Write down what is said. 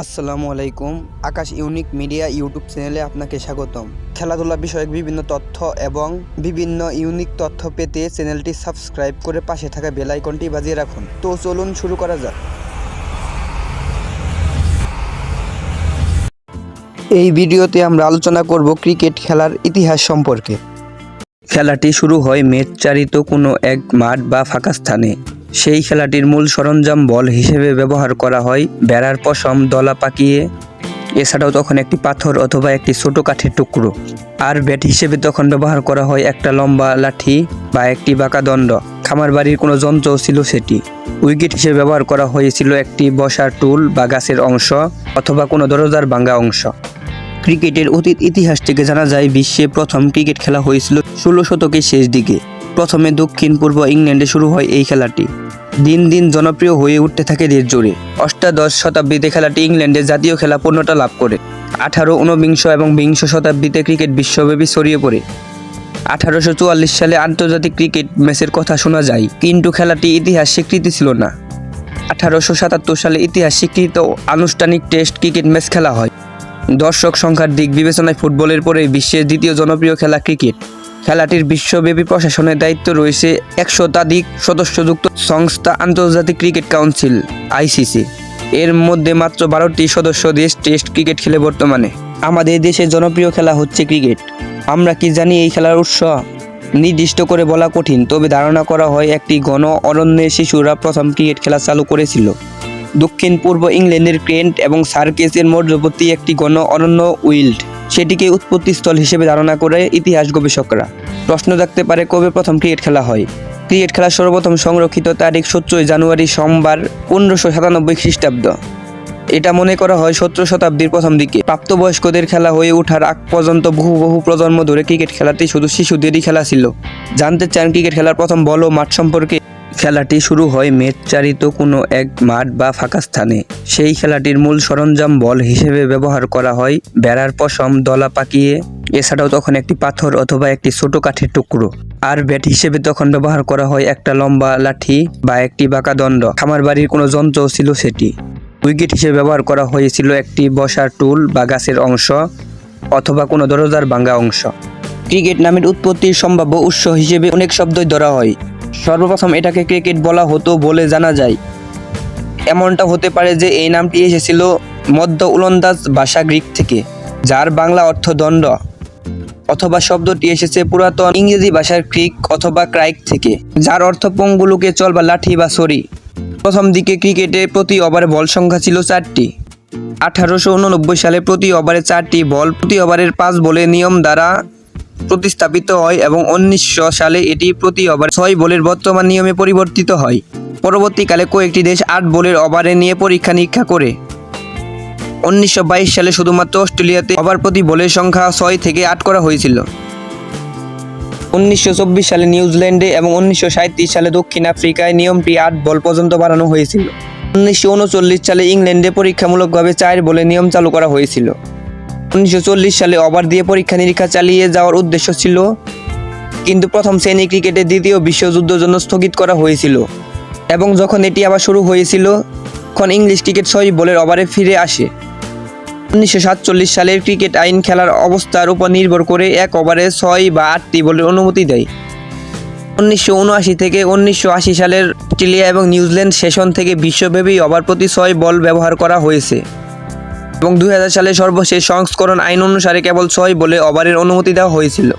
আসসালামু আলাইকুম। আকাশ unique media YouTube চ্যানেলে আপনাকে স্বাগতম। খেলাধুলা বিষয়ক বিভিন্ন তথ্য এবং বিভিন্ন ইউনিক তথ্য পেতে চ্যানেলটি সাবস্ক্রাইব করে পাশে থাকা বেল আইকনটি বাজিয়ে রাখুন। তো চলুন শুরু করা যাক। এই ভিডিওতে আমরা আলোচনা করব ক্রিকেট খেলার ইতিহাস সম্পর্কে। খেলাটি শুরু হয় মেঘচারিত কোনো এক মাঠ বা ফাঁকা স্থানে। সেই খেলাটির মূল সরঞ্জাম বল হিসেবে ব্যবহার করা হয় বেড়ার পশম দলা পাকিয়ে, এছাড়াও তখন একটি পাথর অথবা একটি ছোট কাঠের টুকরো। আর ব্যাট হিসেবে তখন ব্যবহার করা হয় একটা লম্বা লাঠি বা একটি বাঁকা দণ্ড। খামার বাড়ির কোনো যন্ত্র ছিল সেটি। উইকেট হিসেবে ব্যবহার করা হয়েছিল একটি বসার টুল বা গাছের অংশ অথবা কোনো দরজার ভাঙা অংশ। ক্রিকেটের অতীত ইতিহাস থেকে জানা যায় বিশ্বে প্রথম ক্রিকেট খেলা হয়েছিল 16 শতকের শেষ দিকে। প্রথমে দক্ষিণ পূর্ব ইংল্যান্ডে শুরু হয় এই খেলাটি। দিন দিন জনপ্রিয় হয়ে উঠতে থাকে দেশ জুড়ে। অষ্টাদশ শতাব্দীতে খেলাটি ইংল্যান্ডে জাতীয় খেলা পূর্ণতা লাভ করে। 18, 19 এবং 20 শতাব্দীতে ক্রিকেট বিশ্বব্যাপী ছড়িয়ে পড়ে। 1844 সালে আন্তর্জাতিক ক্রিকেট ম্যাচের কথা শোনা যায়, কিন্তু খেলাটি ইতিহাস স্বীকৃতি ছিল না। 1877 সালে ইতিহাস স্বীকৃত আনুষ্ঠানিক টেস্ট ক্রিকেট ম্যাচ খেলা হয়। দর্শক সংখ্যার দিক বিবেচনায় ফুটবলের পরে বিশ্বের দ্বিতীয় জনপ্রিয় খেলা ক্রিকেট। খেলাটির বিশ্বব্যাপী প্রশাসনের দায়িত্ব রয়েছে 100 শতাধিক সদস্যযুক্ত সংস্থা আন্তর্জাতিক ক্রিকেট কাউন্সিল (আইসিসি). এর মধ্যে মাত্র 12টি সদস্য দেশ টেস্ট ক্রিকেট খেলে বর্তমানে। আমাদের দেশের জনপ্রিয় খেলা হচ্ছে ক্রিকেট। আমরা কি জানি এই খেলার উৎস? নির্দিষ্ট করে বলা কঠিন, তবে ধারণা করা হয় একটি ঘন অরণ্যে শিশুরা প্রথম ক্রিকেট খেলা চালু করেছিল। দক্ষিণ পূর্ব ইংল্যান্ডের কেন্ট এবং সার্কেসের মধ্যবর্তী একটি ঘন অরণ্য উইল্ড, সেটিকে উৎপত্তিস্থল হিসেবে ধারণা করে ইতিহাস গবেষকরা। প্রশ্ন থাকতে পারে, কবে প্রথম ক্রিকেট খেলা হয়? ক্রিকেট খেলার সর্বপ্রথম সংরক্ষিত তারিখ 17 জানুয়ারি সোমবার 1597 খ্রিস্টাব্দ। এটা মনে করা হয় 17 শতাব্দীর প্রথম দিকে। প্রাপ্তবয়স্কদের খেলা হয়ে ওঠার আগ পর্যন্ত বহু প্রজন্ম ধরে ক্রিকেট খেলাটি শুধু শিশুদেরই খেলা ছিল। জানতে চান ক্রিকেট খেলার প্রথম বল ও মাঠ সম্পর্কে? খেলাটি শুরু হয় মেঘচারিত কোনো এক মাঠ বা ফাঁকা স্থানে। সেই খেলাটির মূল সরঞ্জাম বল হিসেবে ব্যবহার করা হয় বেড়ার পশম দলা পাকিয়ে, এছাড়াও তখন একটি পাথর অথবা একটি ছোট কাঠের টুকরো। আর ব্যাট হিসেবে তখন ব্যবহার করা হয় একটা লম্বা লাঠি বা একটি বাঁকা দণ্ড। খামার বাড়ির কোনো যন্ত্র ছিল সেটি। উইকেট হিসেবে ব্যবহার করা হয়েছিল একটি বসার টুল বা গাছের অংশ অথবা কোনো দরজার ভাঙা অংশ। ক্রিকেট নামের উৎপত্তির সম্ভাব্য উৎস হিসেবে অনেক শব্দই ধরা হয়। সর্বপ্রথম এটাকে ক্রিকেট বলা হতো বলে জানা যায়। এমনটা হতে পারে যে এই নামটি এসেছিল মধ্য ওলন্দাজ ভাষা গ্রিক থেকে, যার বাংলা অর্থ দণ্ড, অথবা শব্দটি এসেছে পুরাতন ইংরেজি ভাষার ক্রিক অথবা ক্রাইক থেকে, যার অর্থ পঙ্গুলুকে চল বা লাঠি বা ছড়ি। প্রথম দিকে ক্রিকেটে প্রতি ওভারে বল সংখ্যা ছিল 4টি। 1889 সালে প্রতি ওভারে 4টি বল প্রতি ওভারের 5 বলের নিয়ম দ্বারা প্রতিস্থাপিত হয় এবং 1900 সালে এটি প্রতি ওভারে 6 বলের বর্তমান নিয়মে পরিবর্তিত হয়। পরবর্তীকালে কয়েকটি দেশ 8 বলের ওভারে নিয়ে পরীক্ষা নিরীক্ষা করে। 1922 সালে শুধুমাত্র অস্ট্রেলিয়াতে ওভার প্রতি বলের সংখ্যা 6 থেকে 8 করা হয়েছিল। 1924 সালে নিউজিল্যান্ডে এবং 1937 সালে দক্ষিণ আফ্রিকায় নিয়মটি 8 বল পর্যন্ত বাড়ানো হয়েছিল। 1939 সালে ইংল্যান্ডে পরীক্ষামূলকভাবে 4 বলের নিয়ম চালু করা হয়েছিল। 1940 সালে ওভার দিয়ে পরীক্ষা নিরীক্ষা চালিয়ে যাওয়ার উদ্দেশ্য ছিল, কিন্তু প্রথম শ্রেণী ক্রিকেটে দ্বিতীয় বিশ্বযুদ্ধের জন্য স্থগিত করা হয়েছিল এবং যখন এটি আবার শুরু হয়েছিল তখন ইংলিশ ক্রিকেট 6 বলের ওভারে ফিরে আসে। 1947 সালের ক্রিকেট আইন খেলার অবস্থার উপর নির্ভর করে 1 ওভারে 6 বা 8টি বলের অনুমতি দেয়। 1979 থেকে 1980 সালের অস্ট্রেলিয়া এবং নিউজিল্যান্ড সেশন থেকে বিশ্বব্যাপী ওভার প্রতি 6 বল ব্যবহার করা হয়েছে এবং 2000 সালে সর্বশেষ সংস্করণ আইন অনুসারে কেবল 6 বলে ওভারের অনুমতি দেওয়া হয়েছিল।